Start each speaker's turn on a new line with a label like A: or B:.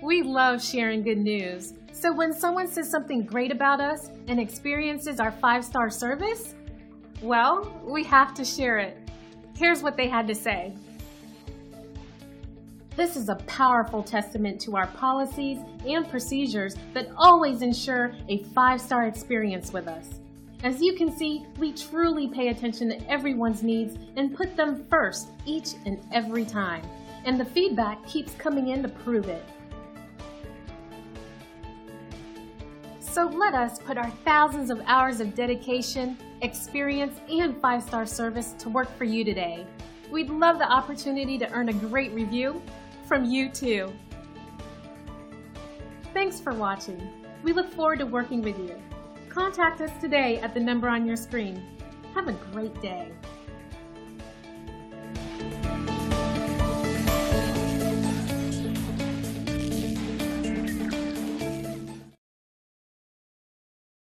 A: We love sharing good news. So when someone says something great about us and experiences our 5-star service, well, we have to share it. Here's what they had to say. This is a powerful testament to our policies and procedures that always ensure a 5-star experience with us. As you can see, we truly pay attention to everyone's needs and put them first each and every time. And the feedback keeps coming in to prove it. So let us put our thousands of hours of dedication, experience, and 5-star service to work for you today. We'd love the opportunity to earn a great review from you too. Thanks for watching. We look forward to working with you. Contact us today at the number on your screen. Have a great day.